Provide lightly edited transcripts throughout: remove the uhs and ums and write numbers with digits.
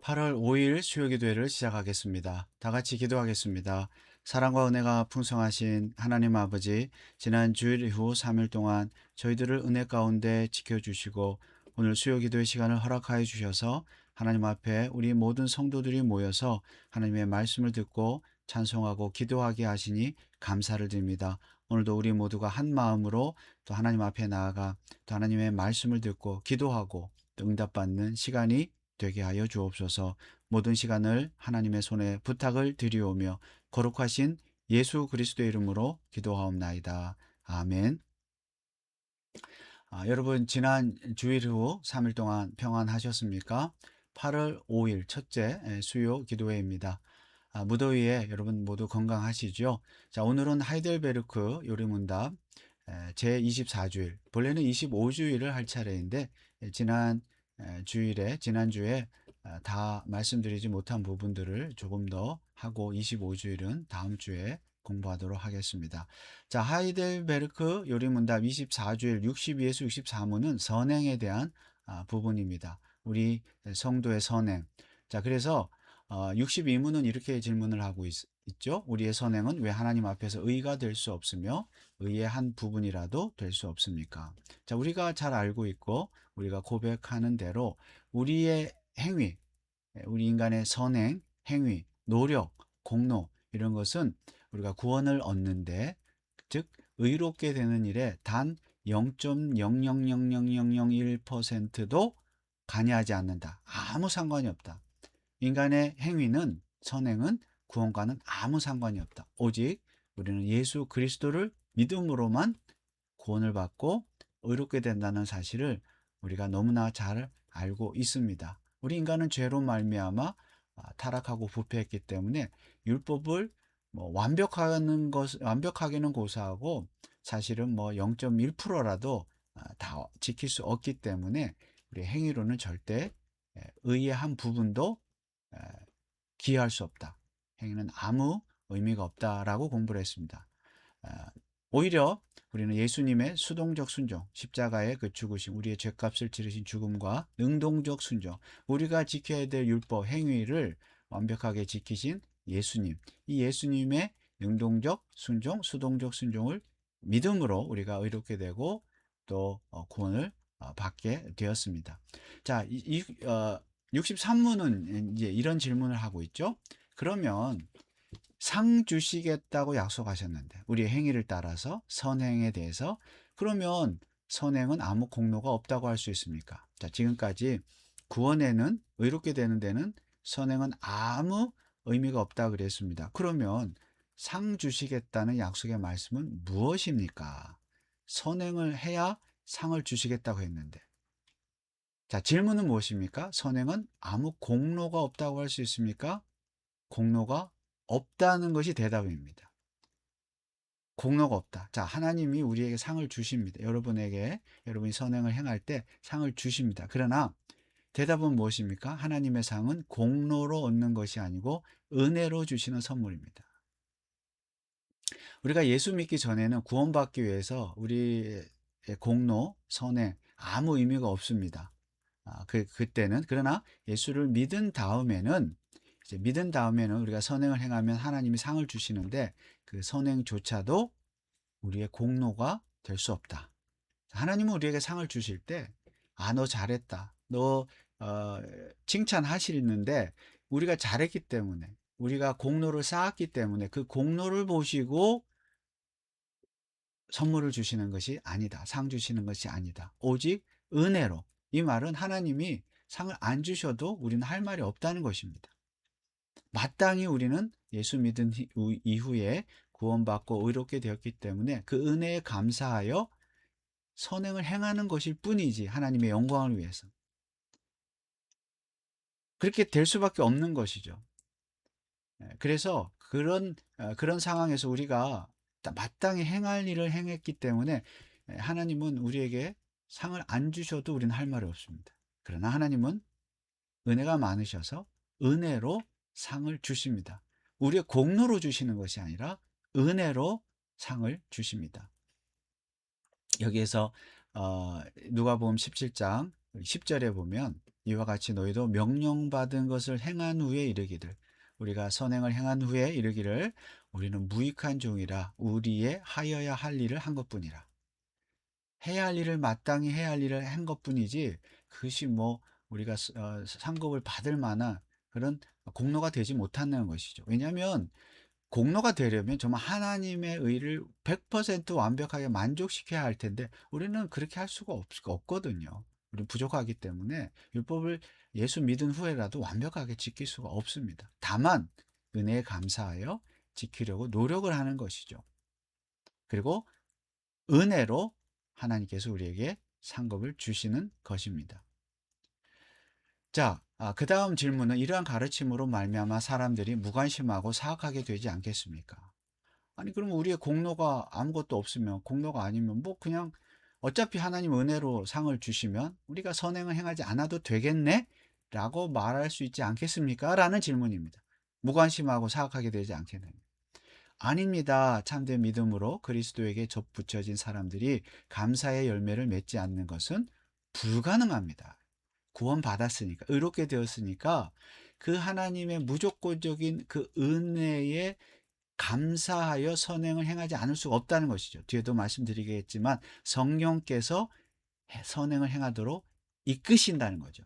8월 5일 수요기도회를 시작하겠습니다. 다 같이 기도하겠습니다. 사랑과 은혜가 풍성하신 하나님 아버지, 지난 주일 이후 3일 동안 저희들을 은혜 가운데 지켜주시고 오늘 수요기도회 시간을 허락하여 주셔서 하나님 앞에 우리 모든 성도들이 모여서 하나님의 말씀을 듣고 찬송하고 기도하게 하시니 감사를 드립니다. 오늘도 우리 모두가 한 마음으로 또 하나님 앞에 나아가 또 하나님의 말씀을 듣고 기도하고 또 응답받는 시간이 되게 하여 주옵소서. 모든 시간을 하나님의 손에 부탁을 드리오며 거룩하신 예수 그리스도의 이름으로 기도하옵나이다. 아멘. 여러분 지난 주일 후 3일 동안 평안하셨습니까? 8월 5일 첫째 수요 기도회입니다. 무더위에 여러분 모두 건강하시죠? 자, 오늘은 하이델베르크 요리문답 제24주일, 본래는 25주일을 할 차례인데 지난주에 다 말씀드리지 못한 부분들을 조금 더 하고 25주일은 다음 주에 공부하도록 하겠습니다. 자, 하이델베르크 요리문답 24주일 62에서 64문은 선행에 대한 부분입니다. 우리 성도의 선행. 자, 그래서 62문은 이렇게 질문을 하고 있죠. 우리의 선행은 왜 하나님 앞에서 의가 될 수 없으며 의의 한 부분이라도 될 수 없습니까? 자, 우리가 잘 알고 있고 우리가 고백하는 대로 우리의 행위, 우리 인간의 선행, 행위, 노력, 공로 이런 것은 우리가 구원을 얻는데, 즉 의롭게 되는 일에 단 0.0000001%도 관여하지 않는다. 아무 상관이 없다. 인간의 행위는, 선행은 구원과는 아무 상관이 없다. 오직 우리는 예수 그리스도를 믿음으로만 구원을 받고 의롭게 된다는 사실을 우리가 너무나 잘 알고 있습니다. 우리 인간은 죄로 말미암아 타락하고 부패했기 때문에 율법을 완벽하게는 고사하고 사실은 0.1%라도 다 지킬 수 없기 때문에 우리 행위로는 절대 의의 한 부분도 기여할 수 없다. 행위는 아무 의미가 없다라고 공부를 했습니다. 오히려 우리는 예수님의 수동적 순종, 십자가의 그 죽으심, 우리의 죄값을 치르신 죽음과 능동적 순종, 우리가 지켜야 될 율법, 행위를 완벽하게 지키신 예수님, 이 예수님의 능동적 순종, 수동적 순종을 믿음으로 우리가 의롭게 되고 또 구원을 받게 되었습니다. 자, 63문은 이제 이런 질문을 하고 있죠. 그러면 상 주시겠다고 약속하셨는데 우리의 행위를 따라서 선행에 대해서, 그러면 선행은 아무 공로가 없다고 할 수 있습니까? 자, 지금까지 구원에는, 의롭게 되는 데는 선행은 아무 의미가 없다 그랬습니다. 그러면 상 주시겠다는 약속의 말씀은 무엇입니까? 선행을 해야 상을 주시겠다고 했는데, 자, 질문은 무엇입니까? 선행은 아무 공로가 없다고 할 수 있습니까? 공로가 없다는 것이 대답입니다. 공로가 없다. 자, 하나님이 우리에게 상을 주십니다. 여러분이 선행을 행할 때 상을 주십니다. 그러나 대답은 무엇입니까? 하나님의 상은 공로로 얻는 것이 아니고 은혜로 주시는 선물입니다. 우리가 예수 믿기 전에는 구원받기 위해서 우리의 공로, 선행 아무 의미가 없습니다. 그때는. 그러나 예수를 믿은 다음에는 우리가 선행을 행하면 하나님이 상을 주시는데 그 선행조차도 우리의 공로가 될 수 없다. 하나님은 우리에게 상을 주실 때, 너 잘했다. 너 칭찬하시는데 우리가 잘했기 때문에, 우리가 공로를 쌓았기 때문에 그 공로를 보시고 선물을 주시는 것이 아니다. 상 주시는 것이 아니다. 오직 은혜로. 이 말은 하나님이 상을 안 주셔도 우리는 할 말이 없다는 것입니다. 마땅히 우리는 예수 믿은 이후에 구원받고 의롭게 되었기 때문에 그 은혜에 감사하여 선행을 행하는 것일 뿐이지, 하나님의 영광을 위해서. 그렇게 될 수밖에 없는 것이죠. 그래서 그런 상황에서 우리가 마땅히 행할 일을 행했기 때문에 하나님은 우리에게 상을 안 주셔도 우리는 할 말이 없습니다. 그러나 하나님은 은혜가 많으셔서 은혜로 상을 주십니다. 우리의 공로로 주시는 것이 아니라 은혜로 상을 주십니다. 여기에서 누가복음 17장 10절에 보면 이와 같이 너희도 명령받은 것을 행한 후에 이르기를, 우리가 선행을 행한 후에 이르기를 우리는 무익한 종이라 우리의 하여야 할 일을 한 것뿐이라. 해야 할 일을 마땅히 해야 할 일을 한 것뿐이지 그것이 뭐 우리가 상급을 받을 만한 그런 공로가 되지 못한다는 것이죠. 왜냐하면 공로가 되려면 정말 하나님의 의를 100% 완벽하게 만족시켜야 할 텐데 우리는 그렇게 할 수가 없거든요. 우리는 부족하기 때문에 율법을 예수 믿은 후에라도 완벽하게 지킬 수가 없습니다. 다만 은혜에 감사하여 지키려고 노력을 하는 것이죠. 그리고 은혜로 하나님께서 우리에게 상급을 주시는 것입니다. 자, 그 다음 질문은 이러한 가르침으로 말미암아 사람들이 무관심하고 사악하게 되지 않겠습니까? 아니 그러면 우리의 공로가 아무것도 없으면, 공로가 아니면 뭐 그냥 어차피 하나님 은혜로 상을 주시면 우리가 선행을 행하지 않아도 되겠네? 라고 말할 수 있지 않겠습니까? 라는 질문입니다. 무관심하고 사악하게 되지 않겠네. 아닙니다. 참된 믿음으로 그리스도에게 접붙여진 사람들이 감사의 열매를 맺지 않는 것은 불가능합니다. 구원받았으니까, 의롭게 되었으니까 그 하나님의 무조건적인 그 은혜에 감사하여 선행을 행하지 않을 수가 없다는 것이죠. 뒤에도 말씀드리겠지만 성령께서 선행을 행하도록 이끄신다는 거죠.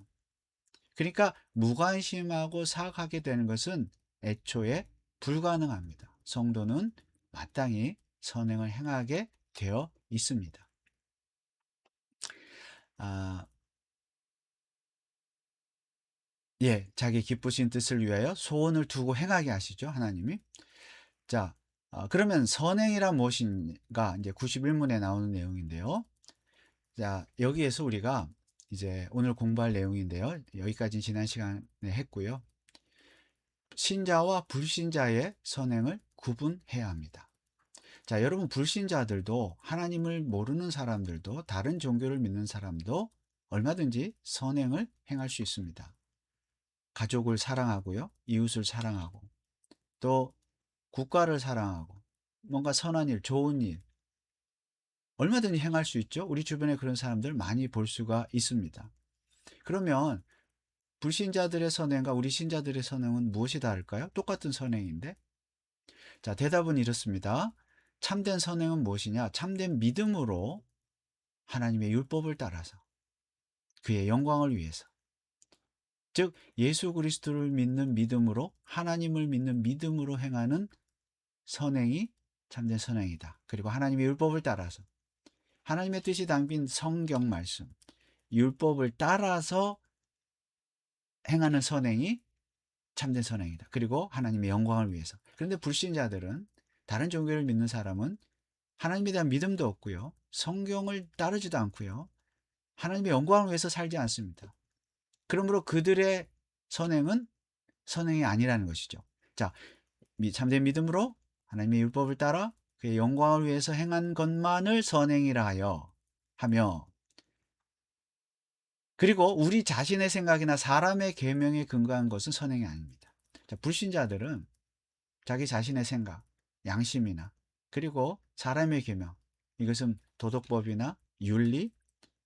그러니까 무관심하고 사악하게 되는 것은 애초에 불가능합니다. 성도는 마땅히 선행을 행하게 되어 있습니다. 자기 기쁘신 뜻을 위하여 소원을 두고 행하게 하시죠, 하나님이. 자, 그러면 선행이란 무엇인가? 이제 91문에 나오는 내용인데요. 자, 여기에서 우리가 이제 오늘 공부할 내용인데요. 여기까지 지난 시간에 했고요. 신자와 불신자의 선행을 구분해야 합니다. 자, 여러분 불신자들도 하나님을 모르는 사람들도 다른 종교를 믿는 사람도 얼마든지 선행을 행할 수 있습니다. 가족을 사랑하고요. 이웃을 사랑하고 또 국가를 사랑하고 뭔가 선한 일, 좋은 일 얼마든지 행할 수 있죠. 우리 주변에 그런 사람들 많이 볼 수가 있습니다. 그러면 불신자들의 선행과 우리 신자들의 선행은 무엇이 다를까요? 똑같은 선행인데. 자, 대답은 이렇습니다. 참된 선행은 무엇이냐? 참된 믿음으로 하나님의 율법을 따라서 그의 영광을 위해서, 즉 예수 그리스도를 믿는 믿음으로, 하나님을 믿는 믿음으로 행하는 선행이 참된 선행이다. 그리고 하나님의 율법을 따라서 하나님의 뜻이 담긴 성경 말씀, 율법을 따라서 행하는 선행이 참된 선행이다. 그리고 하나님의 영광을 위해서. 그런데 불신자들은, 다른 종교를 믿는 사람은 하나님에 대한 믿음도 없고요. 성경을 따르지도 않고요. 하나님의 영광을 위해서 살지 않습니다. 그러므로 그들의 선행은 선행이 아니라는 것이죠. 자, 참된 믿음으로 하나님의 율법을 따라 그의 영광을 위해서 행한 것만을 선행이라 하며, 그리고 우리 자신의 생각이나 사람의 계명에 근거한 것은 선행이 아닙니다. 자, 불신자들은 자기 자신의 생각, 양심이나 그리고 사람의 계명, 이것은 도덕법이나 윤리,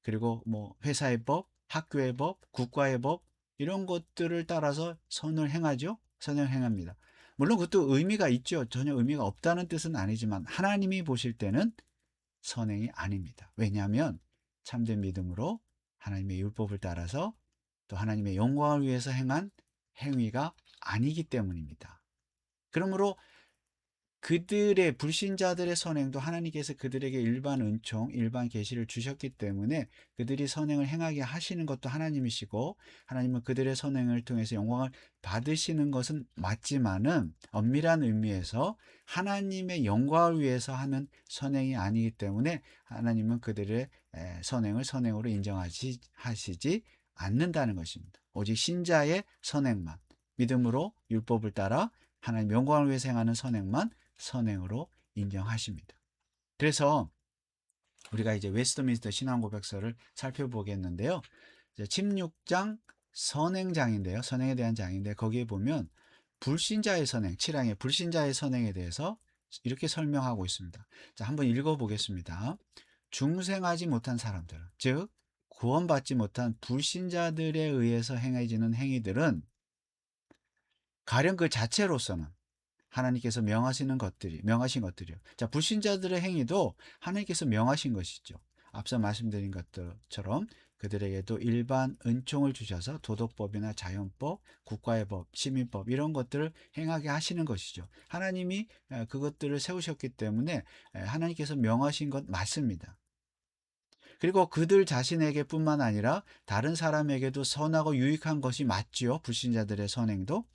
그리고 뭐 회사의 법, 학교의 법, 국가의 법, 이런 것들을 따라서 선을 행하죠. 선을 행합니다. 물론 그것도 의미가 있죠. 전혀 의미가 없다는 뜻은 아니지만 하나님이 보실 때는 선행이 아닙니다. 왜냐하면 참된 믿음으로 하나님의 율법을 따라서 또 하나님의 영광을 위해서 행한 행위가 아니기 때문입니다. 그러므로 그들의 불신자들의 선행도 하나님께서 그들에게 일반 은총, 일반 계시를 주셨기 때문에 그들이 선행을 행하게 하시는 것도 하나님이시고, 하나님은 그들의 선행을 통해서 영광을 받으시는 것은 맞지만은 엄밀한 의미에서 하나님의 영광을 위해서 하는 선행이 아니기 때문에 하나님은 그들의 선행을 선행으로 인정하시지 않는다는 것입니다. 오직 신자의 선행만, 믿음으로 율법을 따라 하나님 영광을 위해서 행하는 선행만 선행으로 인정하십니다. 그래서 우리가 이제 웨스트민스터 신앙고백서를 살펴보겠는데요. 16장 선행장인데요. 선행에 대한 장인데 거기에 보면 불신자의 선행, 7항의 불신자의 선행에 대해서 이렇게 설명하고 있습니다. 자, 한번 읽어보겠습니다. 중생하지 못한 사람들, 즉 구원받지 못한 불신자들에 의해서 행해지는 행위들은 가령 그 자체로서는 하나님께서 명하신 것들이요. 자, 불신자들의 행위도 하나님께서 명하신 것이죠. 앞서 말씀드린 것처럼 그들에게도 일반 은총을 주셔서 도덕법이나 자연법, 국가의 법, 시민법 이런 것들을 행하게 하시는 것이죠. 하나님이 그것들을 세우셨기 때문에 하나님께서 명하신 것 맞습니다. 그리고 그들 자신에게 뿐만 아니라 다른 사람에게도 선하고 유익한 것이 맞지요. 불신자들의 선행도.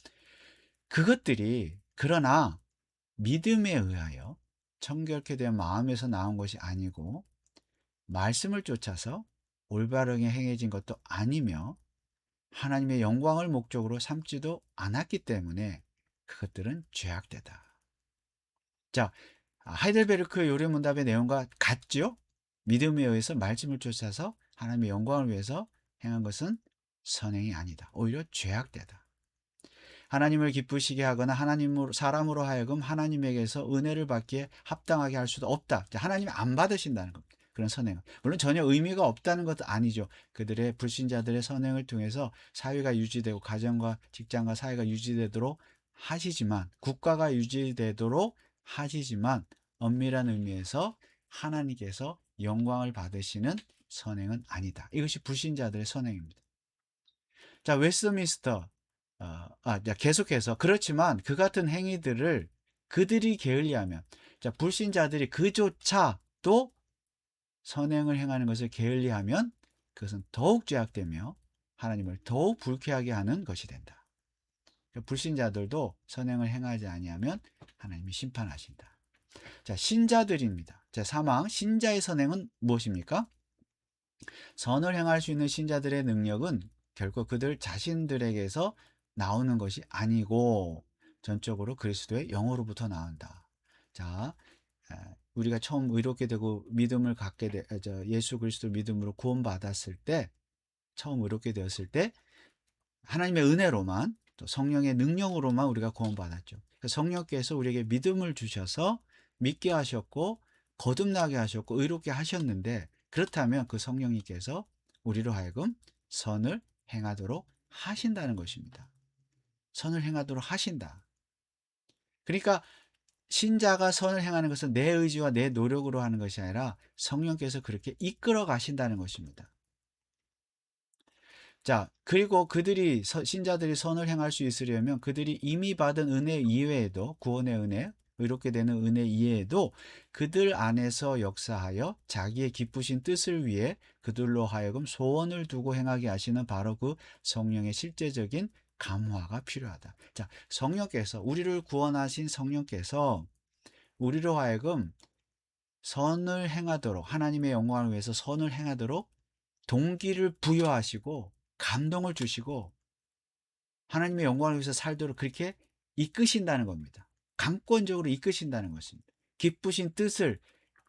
그것들이 그러나 믿음에 의하여 청결케 된 마음에서 나온 것이 아니고 말씀을 쫓아서 올바르게 행해진 것도 아니며 하나님의 영광을 목적으로 삼지도 않았기 때문에 그것들은 죄악되다. 자, 하이델베르크 요리문답의 내용과 같죠? 믿음에 의해서 말씀을 쫓아서 하나님의 영광을 위해서 행한 것은 선행이 아니다. 오히려 죄악되다. 하나님을 기쁘시게 하거나 사람으로 하여금 하나님에게서 은혜를 받기에 합당하게 할 수도 없다. 하나님이 안 받으신다는 겁니다. 그런 선행은. 물론 전혀 의미가 없다는 것도 아니죠. 그들의 불신자들의 선행을 통해서 사회가 유지되고 가정과 직장과 사회가 유지되도록 하시지만, 국가가 유지되도록 하시지만 엄밀한 의미에서 하나님께서 영광을 받으시는 선행은 아니다. 이것이 불신자들의 선행입니다. 자, 웨스트민스터 계속해서 그렇지만 그 같은 행위들을 그들이 게을리하면, 자, 불신자들이 그조차도 선행을 행하는 것을 게을리하면 그것은 더욱 죄악되며 하나님을 더욱 불쾌하게 하는 것이 된다. 불신자들도 선행을 행하지 아니하면 하나님이 심판하신다. 자, 신자들입니다. 자, 신자의 선행은 무엇입니까? 선을 행할 수 있는 신자들의 능력은 결코 그들 자신들에게서 나오는 것이 아니고 전적으로 그리스도의 영으로부터 나온다. 자, 우리가 처음 의롭게 되고 믿음을 갖게 예수 그리스도 믿음으로 구원받았을 때, 처음 의롭게 되었을 때 하나님의 은혜로만, 또 성령의 능력으로만 우리가 구원받았죠. 성령께서 우리에게 믿음을 주셔서 믿게 하셨고 거듭나게 하셨고 의롭게 하셨는데, 그렇다면 그 성령님께서 우리로 하여금 선을 행하도록 하신다는 것입니다. 선을 행하도록 하신다. 그러니까 신자가 선을 행하는 것은 내 의지와 내 노력으로 하는 것이 아니라 성령께서 그렇게 이끌어 가신다는 것입니다. 자, 그리고 신자들이 선을 행할 수 있으려면 그들이 이미 받은 은혜 이외에도, 구원의 은혜, 의롭게 되는 은혜 이외에도 그들 안에서 역사하여 자기의 기쁘신 뜻을 위해 그들로 하여금 소원을 두고 행하게 하시는 바로 그 성령의 실제적인 감화가 필요하다. 자, 우리를 구원하신 성령께서 우리로 하여금 선을 행하도록, 하나님의 영광을 위해서 선을 행하도록 동기를 부여하시고 감동을 주시고 하나님의 영광을 위해서 살도록 그렇게 이끄신다는 겁니다. 강권적으로 이끄신다는 것입니다. 기쁘신 뜻을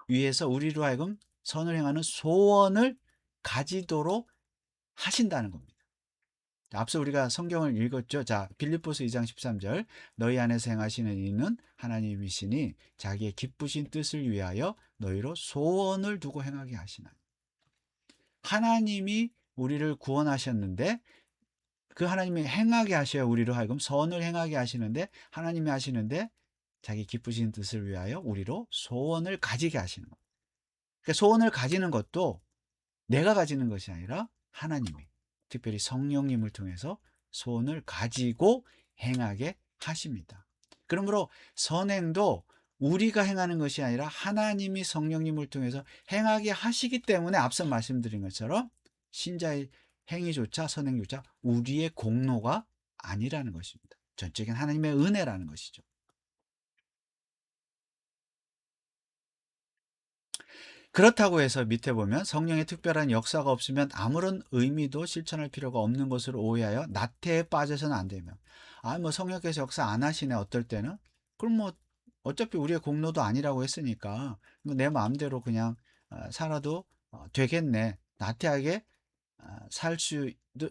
위해서 우리로 하여금 선을 행하는 소원을 가지도록 하신다는 겁니다. 앞서 우리가 성경을 읽었죠. 자, 빌립보서 2장 13절. 너희 안에서 행하시는 이는 하나님이시니 자기의 기쁘신 뜻을 위하여 너희로 소원을 두고 행하게 하시나니. 하나님이 우리를 구원하셨는데 그 하나님이 행하게 하셔야 우리로 하여금 선을 행하게 하시는데, 하나님이 하시는데 자기 기쁘신 뜻을 위하여 우리로 소원을 가지게 하시는 것. 그러니까 소원을 가지는 것도 내가 가지는 것이 아니라 하나님이, 특별히 성령님을 통해서 소원을 가지고 행하게 하십니다. 그러므로 선행도 우리가 행하는 것이 아니라 하나님이 성령님을 통해서 행하게 하시기 때문에 앞서 말씀드린 것처럼 신자의 행위조차 선행조차 우리의 공로가 아니라는 것입니다. 전적인 하나님의 은혜라는 것이죠. 그렇다고 해서 밑에 보면 성령의 특별한 역사가 없으면 아무런 의미도 실천할 필요가 없는 것으로 오해하여 나태에 빠져서는 안 되며, 뭐 성령께서 역사 안 하시네 어떨 때는, 그럼 뭐 어차피 우리의 공로도 아니라고 했으니까 내 마음대로 그냥 살아도 되겠네, 나태하게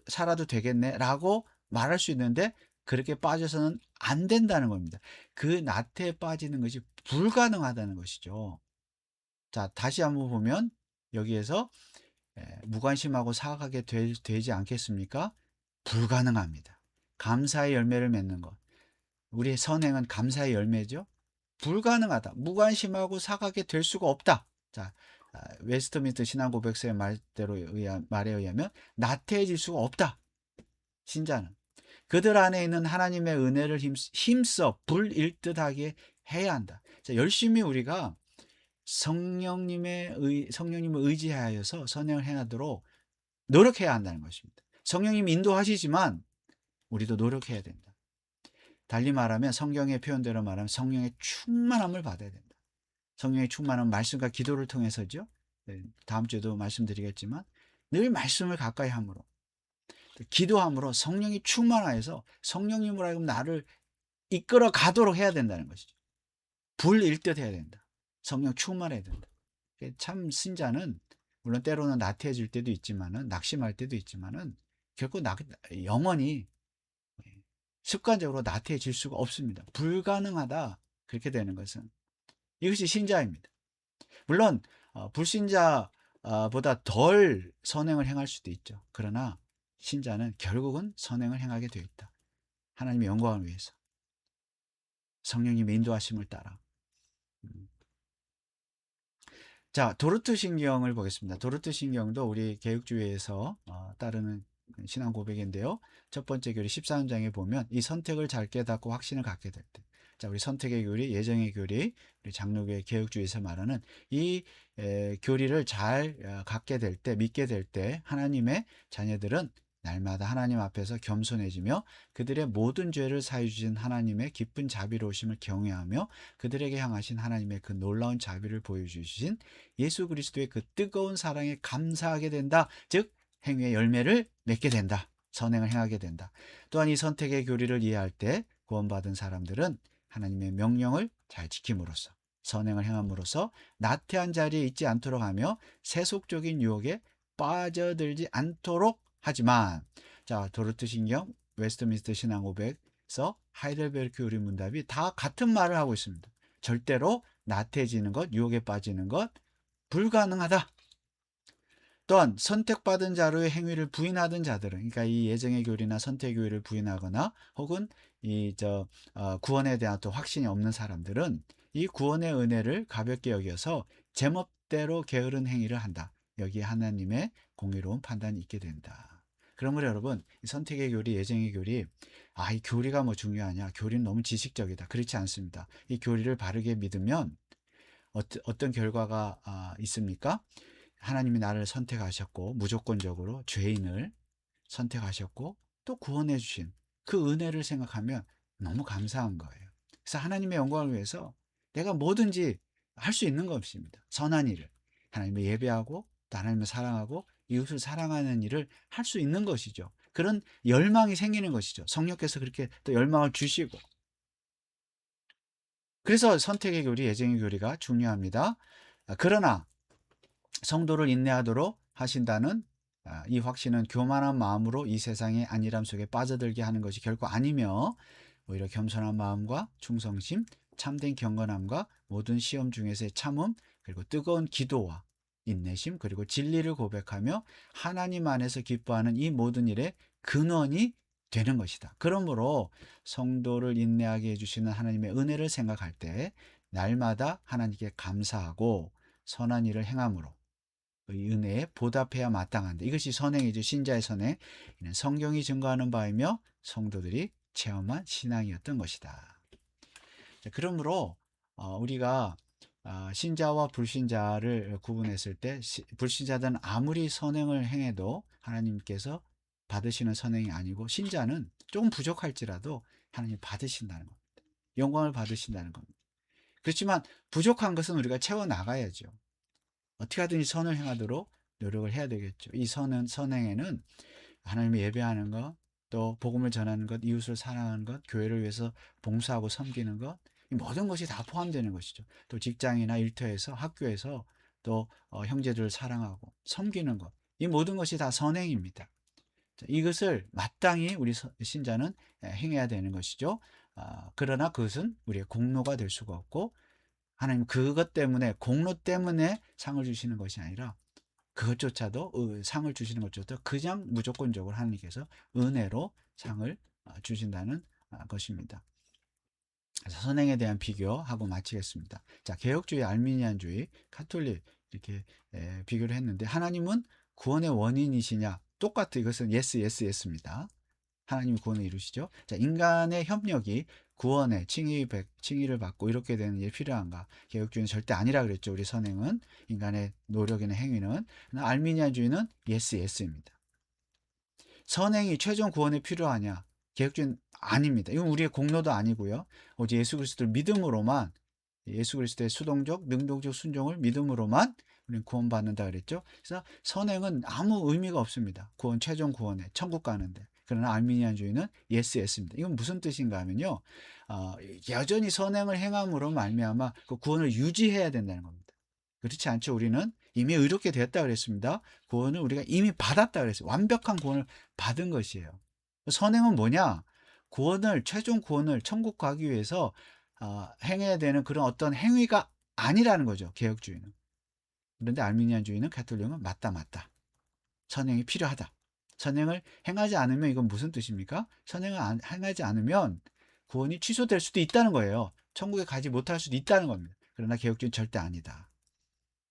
살아도 되겠네 라고 말할 수 있는데, 그렇게 빠져서는 안 된다는 겁니다. 그 나태에 빠지는 것이 불가능하다는 것이죠. 자, 다시 한번 보면 여기에서 무관심하고 사악하게 되지 않겠습니까? 불가능합니다. 감사의 열매를 맺는 것. 우리의 선행은 감사의 열매죠. 불가능하다. 무관심하고 사악하게 될 수가 없다. 자, 웨스트민스터 신앙고백서의 말에 의하면 나태해질 수가 없다. 신자는 그들 안에 있는 하나님의 은혜를 힘써 불일듯하게 해야 한다. 자, 열심히 우리가 성령님을 의지하여서 선행을 행하도록 노력해야 한다는 것입니다. 성령님이 인도하시지만 우리도 노력해야 된다. 달리 말하면 성경의 표현대로 말하면 성령의 충만함을 받아야 된다. 성령의 충만함은 말씀과 기도를 통해서죠. 다음 주에도 말씀드리겠지만 늘 말씀을 가까이 함으로 기도함으로 성령이 충만하여서 성령님으로 하여금 나를 이끌어 가도록 해야 된다는 것이죠. 불일듯 해야 된다. 성령 충만해야 된다. 참 신자는 물론 때로는 나태해질 때도 있지만은 낙심할 때도 있지만은 결코 영원히 습관적으로 나태해질 수가 없습니다. 불가능하다 그렇게 되는 것은 이것이 신자입니다. 물론 불신자보다 덜 선행을 행할 수도 있죠. 그러나 신자는 결국은 선행을 행하게 되어 있다. 하나님의 영광을 위해서 성령님의 인도하심을 따라. 자, 도르트 신경을 보겠습니다. 도르트 신경도 우리 개혁주의에서 따르는 신앙 고백인데요. 첫 번째 교리 14장에 보면 이 선택을 잘 깨닫고 확신을 갖게 될 때. 자, 우리 선택의 교리, 예정의 교리, 우리 장로교의 개혁주의에서 말하는 이 교리를 잘 갖게 될 때, 믿게 될 때 하나님의 자녀들은 날마다 하나님 앞에서 겸손해지며 그들의 모든 죄를 사해 주신 하나님의 깊은 자비로우심을 경외하며 그들에게 향하신 하나님의 그 놀라운 자비를 보여주신 예수 그리스도의 그 뜨거운 사랑에 감사하게 된다. 즉 행위의 열매를 맺게 된다. 선행을 행하게 된다. 또한 이 선택의 교리를 이해할 때 구원받은 사람들은 하나님의 명령을 잘 지킴으로써 선행을 행함으로써 나태한 자리에 있지 않도록 하며 세속적인 유혹에 빠져들지 않도록 하지만 자 도르트 신경, 웨스트민스터 신앙 고백에서 하이델베르크 교리 문답이 다 같은 말을 하고 있습니다. 절대로 나태해지는 것, 유혹에 빠지는 것 불가능하다. 또한 선택받은 자로의 행위를 부인하던 자들은 그러니까 이 예정의 교리나 선택의 교리를 부인하거나 혹은 구원에 대한 또 확신이 없는 사람들은 이 구원의 은혜를 가볍게 여겨서 제멋대로 게으른 행위를 한다. 여기에 하나님의 공의로운 판단이 있게 된다. 그러므로 여러분 이 선택의 교리, 예정의 교리 이 교리가 뭐 중요하냐? 교리는 너무 지식적이다. 그렇지 않습니다. 이 교리를 바르게 믿으면 어떤 결과가 있습니까? 하나님이 나를 선택하셨고 무조건적으로 죄인을 선택하셨고 또 구원해 주신 그 은혜를 생각하면 너무 감사한 거예요. 그래서 하나님의 영광을 위해서 내가 뭐든지 할 수 있는 것입니다. 선한 일을 하나님을 예배하고 또 하나님을 사랑하고 이웃을 사랑하는 일을 할 수 있는 것이죠. 그런 열망이 생기는 것이죠. 성령께서 그렇게 또 열망을 주시고 그래서 선택의 교리, 예정의 교리가 중요합니다. 그러나 성도를 인내하도록 하신다는 이 확신은 교만한 마음으로 이 세상의 안일함 속에 빠져들게 하는 것이 결코 아니며 오히려 겸손한 마음과 충성심, 참된 경건함과 모든 시험 중에서의 참음 그리고 뜨거운 기도와 인내심 그리고 진리를 고백하며 하나님 안에서 기뻐하는 이 모든 일의 근원이 되는 것이다. 그러므로 성도를 인내하게 해주시는 하나님의 은혜를 생각할 때 날마다 하나님께 감사하고 선한 일을 행함으로 이 은혜에 보답해야 마땅한데 이것이 선행이죠. 신자의 선행. 이는 성경이 증거하는 바이며 성도들이 체험한 신앙이었던 것이다. 자, 그러므로 우리가 신자와 불신자를 구분했을 때 불신자들은 아무리 선행을 행해도 하나님께서 받으시는 선행이 아니고 신자는 조금 부족할지라도 하나님 받으신다는 겁니다. 영광을 받으신다는 겁니다. 그렇지만 부족한 것은 우리가 채워나가야죠. 어떻게 하든지 선을 행하도록 노력을 해야 되겠죠. 이 선행에는 하나님을 예배하는 것, 또 복음을 전하는 것, 이웃을 사랑하는 것, 교회를 위해서 봉사하고 섬기는 것, 이 모든 것이 다 포함되는 것이죠. 또 직장이나 일터에서 학교에서 또 형제들을 사랑하고 섬기는 것, 이 모든 것이 다 선행입니다. 이것을 마땅히 우리 신자는 행해야 되는 것이죠. 그러나 그것은 우리의 공로가 될 수가 없고 하나님 그것 때문에 공로 때문에 상을 주시는 것이 아니라 그것조차도 상을 주시는 것조차도 그냥 무조건적으로 하나님께서 은혜로 상을 주신다는 것입니다. 그래서 선행에 대한 비교하고 마치겠습니다. 자, 개혁주의, 알미니안주의, 가톨릭 이렇게 비교를 했는데 하나님은 구원의 원인이시냐? 똑같아. 이것은 yes, yes, yes입니다. 하나님이 구원을 이루시죠. 자, 인간의 협력이 구원의 칭의를 받고 이렇게 되는 일이 필요한가? 개혁주의는 절대 아니라 그랬죠. 우리 선행은 인간의 노력이나 행위는. 알미니안주의는 yes, yes입니다. 선행이 최종 구원에 필요하냐? 개혁주의는 아닙니다. 이건 우리의 공로도 아니고요. 오직 예수 그리스도를 믿음으로만, 예수 그리스도의 수동적, 능동적 순종을 믿음으로만 우리는 구원받는다 그랬죠. 그래서 선행은 아무 의미가 없습니다. 최종 구원에, 천국 가는데. 그러나 알미니안주의는 yes, yes입니다. 이건 무슨 뜻인가 하면요. 여전히 선행을 행함으로 말미암아 그 구원을 유지해야 된다는 겁니다. 그렇지 않죠. 우리는 이미 의롭게 되었다 그랬습니다. 구원을 우리가 이미 받았다 그랬어요. 완벽한 구원을 받은 것이에요. 선행은 뭐냐? 최종 구원을 천국 가기 위해서 행해야 되는 그런 어떤 행위가 아니라는 거죠. 개혁주의는. 그런데 알미니안주의는, 가톨릭은 맞다. 선행이 필요하다. 선행을 행하지 않으면 이건 무슨 뜻입니까? 선행을 행하지 않으면 구원이 취소될 수도 있다는 거예요. 천국에 가지 못할 수도 있다는 겁니다. 그러나 개혁주의는 절대 아니다.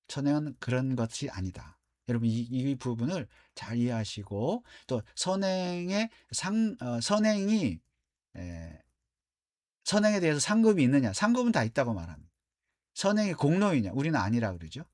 선행은 그런 것이 아니다. 여러분 이 부분을 잘 이해하시고 또 선행에 대해서 상급이 있느냐? 상급은 다 있다고 말합니다. 선행이 공로이냐? 우리는 아니라 그러죠.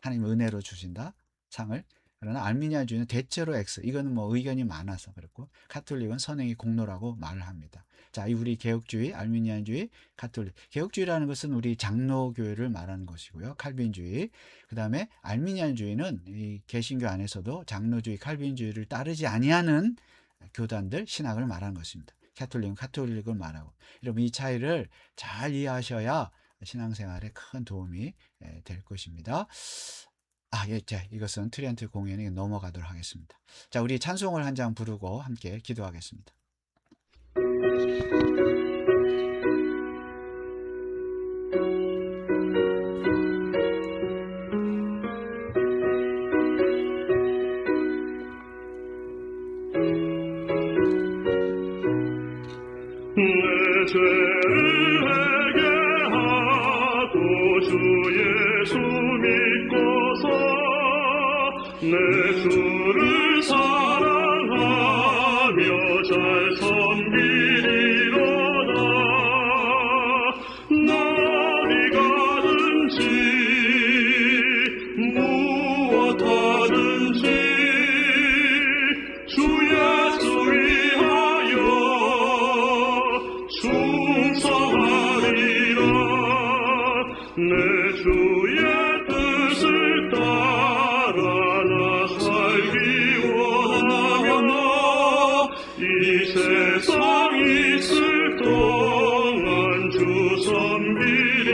하나님 은혜로 주신다 상을. 그러나 알미니안주의는 대체로 X. 이거는 뭐 의견이 많아서 그렇고 가톨릭은 선행이 공로라고 말을 합니다. 자, 우리 개혁주의, 알미니안주의, 가톨릭. 개혁주의라는 것은 우리 장로교회를 말하는 것이고요. 칼빈주의. 그다음에 알미니안주의는 이 개신교 안에서도 장로주의, 칼빈주의를 따르지 아니하는 교단들, 신학을 말하는 것입니다. 가톨릭은 가톨릭을 말하고. 여러분 이 차이를 잘 이해하셔야 신앙생활에 큰 도움이 될 것입니다. 예, 자, 이것은 트리안트 공연에 넘어가도록 하겠습니다. 자, 우리 찬송을 한 장 부르고 함께 기도하겠습니다. 내 죄를 회개하고 주 예수 믿고서 내 주를 사랑하며 잘 섬기리로다. 날이 가든지 무엇하든지 주 예수 위하여 충성하리라. 내 주의 뜻을 따라 나 살기 원하며 이 세상 있을 동안 주 섬기리로다.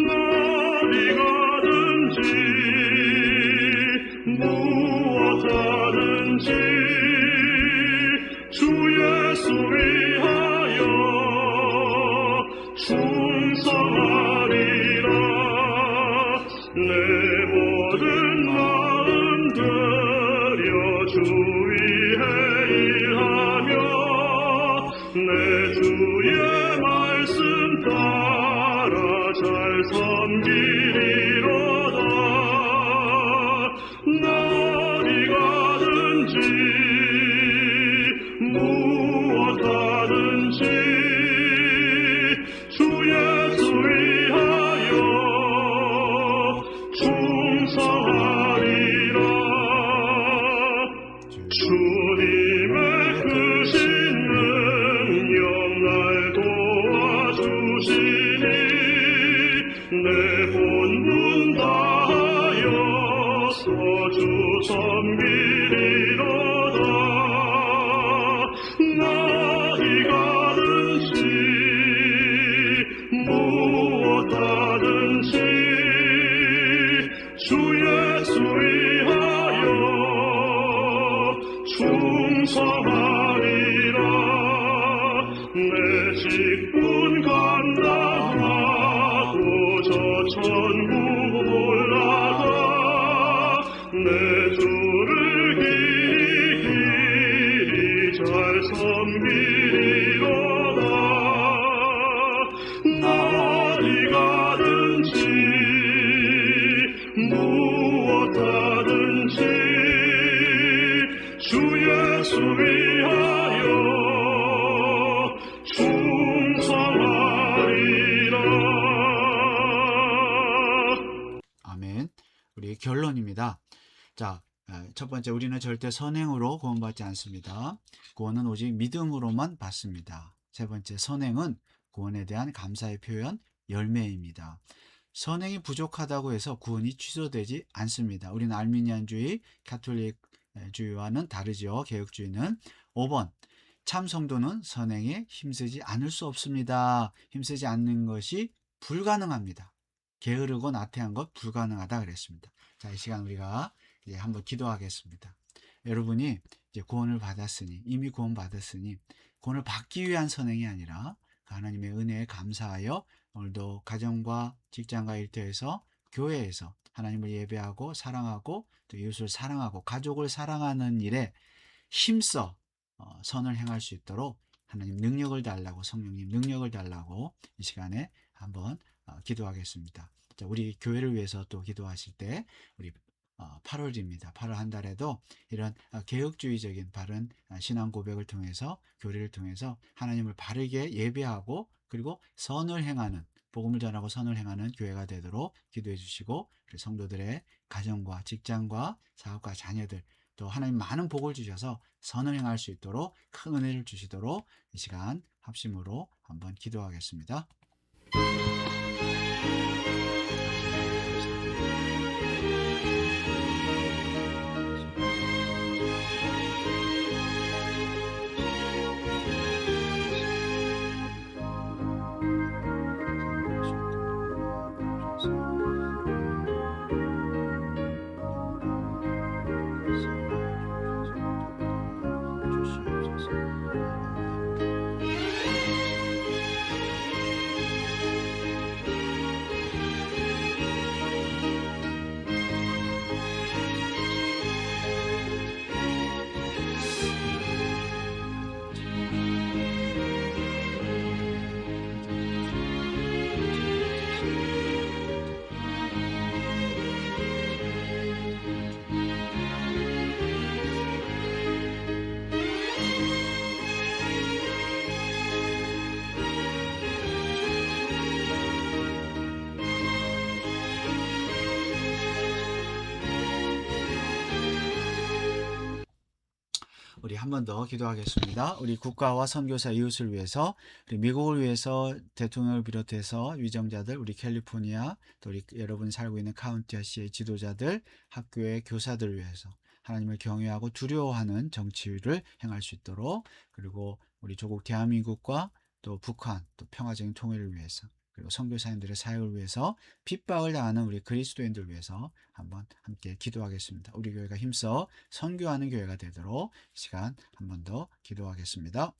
날이 가든지 무엇하든지 주 예수 위하여 충성하리라. 내 모든 마음 들여 주 위에 일하며 내 주의 말씀 따라 잘 섬기리로다. 날이 가든지 무엇하든지 주 예수 위하여 충성하리라. 주님의 크신 능력 날 도와주시니 내 본분 다하여서 주 섬기리로다. 날이 가든지 무엇하든지 주 예수 위하여 충성하리라. 내 직분 감당하고 저 천국 올 예수 위하여 충성하리라. 아멘. 우리 결론입니다. 자, 첫 번째, 우리는 절대 선행으로 구원받지 않습니다. 구원은 오직 믿음으로만 받습니다. 세 번째, 선행은 구원에 대한 감사의 표현, 열매입니다. 선행이 부족하다고 해서 구원이 취소되지 않습니다. 우리는 알미니안주의, 가톨릭주의와는 다르죠. 개혁주의는. 5번, 참 성도는 선행에 힘쓰지 않을 수 없습니다. 힘쓰지 않는 것이 불가능합니다. 게으르고 나태한 것 불가능하다 그랬습니다. 자, 이 시간 우리가 이제 한번 기도하겠습니다. 여러분이 이제 구원을 받았으니, 이미 구원 받았으니, 구원을 받기 위한 선행이 아니라 하나님의 은혜에 감사하여 오늘도 가정과 직장과 일터에서, 교회에서 하나님을 예배하고 사랑하고 또 이웃을 사랑하고 가족을 사랑하는 일에 힘써 선을 행할 수 있도록 하나님 능력을 달라고, 성령님 능력을 달라고 이 시간에 한번 기도하겠습니다. 자, 우리 교회를 위해서 또 기도하실 때 우리 8월입니다. 8월 한 달에도 이런 개혁주의적인 바른 신앙 고백을 통해서, 교리를 통해서 하나님을 바르게 예배하고 그리고 선을 행하는, 복음을 전하고 선을 행하는 교회가 되도록 기도해 주시고, 우리 성도들의 가정과 직장과 사업과 자녀들 또 하나님 많은 복을 주셔서 선을 행할 수 있도록 큰 은혜를 주시도록 이 시간 합심으로 한번 기도하겠습니다. 우리 한 번 더 기도하겠습니다. 우리 국가와 선교사 이웃을 위해서, 우리 미국을 위해서 대통령을 비롯해서 위정자들, 우리 캘리포니아, 또 우리 여러분이 살고 있는 카운티아시의 지도자들, 학교의 교사들 위해서 하나님을 경외하고 두려워하는 정치를 행할 수 있도록, 그리고 우리 조국 대한민국과 또 북한, 또 평화적인 통일을 위해서, 그리고 선교사님들의 사역을 위해서 핍박을 당하는 우리 그리스도인들 위해서 한번 함께 기도하겠습니다. 우리 교회가 힘써 선교하는 교회가 되도록 시간 한 번 더 기도하겠습니다.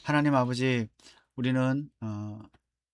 하나님 아버지, 우리는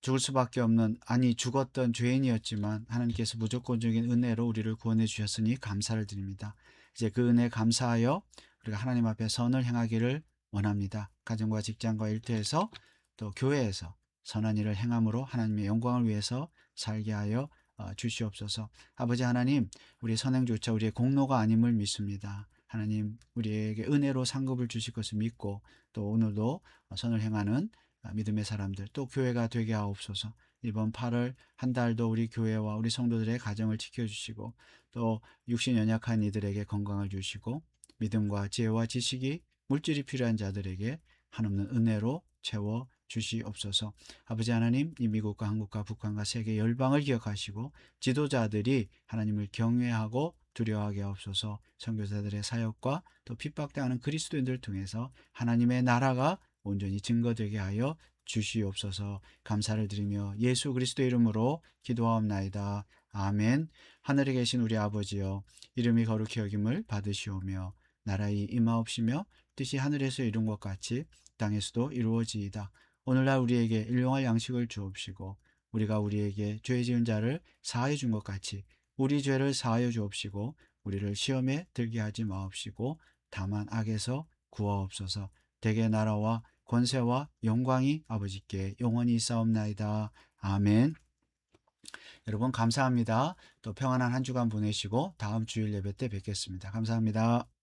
죽을 수밖에 없는, 아니 죽었던 죄인이었지만 하나님께서 무조건적인 은혜로 우리를 구원해 주셨으니 감사를 드립니다. 이제 그 은혜에 감사하여 우리가 하나님 앞에 선을 행하기를 원합니다. 가정과 직장과 일터에서 또 교회에서 선한 일을 행함으로 하나님의 영광을 위해서 살게 하여 주시옵소서. 아버지 하나님, 우리 선행조차 우리의 공로가 아님을 믿습니다. 하나님, 우리에게 은혜로 상급을 주실 것을 믿고 또 오늘도 선을 행하는 믿음의 사람들, 또 교회가 되게 하옵소서. 이번 8월 한 달도 우리 교회와 우리 성도들의 가정을 지켜주시고 또 육신 연약한 이들에게 건강을 주시고 믿음과 지혜와 지식이 물질이 필요한 자들에게 한없는 은혜로 채워 주시옵소서. 아버지 하나님, 이 미국과 한국과 북한과 세계 열방을 기억하시고 지도자들이 하나님을 경외하고 두려워하게 하옵소서. 선교사들의 사역과 또 핍박당하는 그리스도인들을 통해서 하나님의 나라가 온전히 증거되게 하여 주시옵소서. 감사를 드리며 예수 그리스도의 이름으로 기도하옵나이다. 아멘. 하늘에 계신 우리 아버지여, 이름이 거룩히 여김을 받으시오며 나라의 임하옵시며 뜻이 하늘에서 이룬 것 같이 땅에서도 이루어지이다. 오늘날 우리에게 일용할 양식을 주옵시고 우리가 우리에게 죄 지은 자를 사하여 준 것 같이 우리 죄를 사하여 주옵시고 우리를 시험에 들게 하지 마옵시고 다만 악에서 구하옵소서. 대개 나라와 권세와 영광이 아버지께 영원히 있사옵나이다. 아멘. 여러분 감사합니다. 또 평안한 한 주간 보내시고 다음 주일 예배 때 뵙겠습니다. 감사합니다.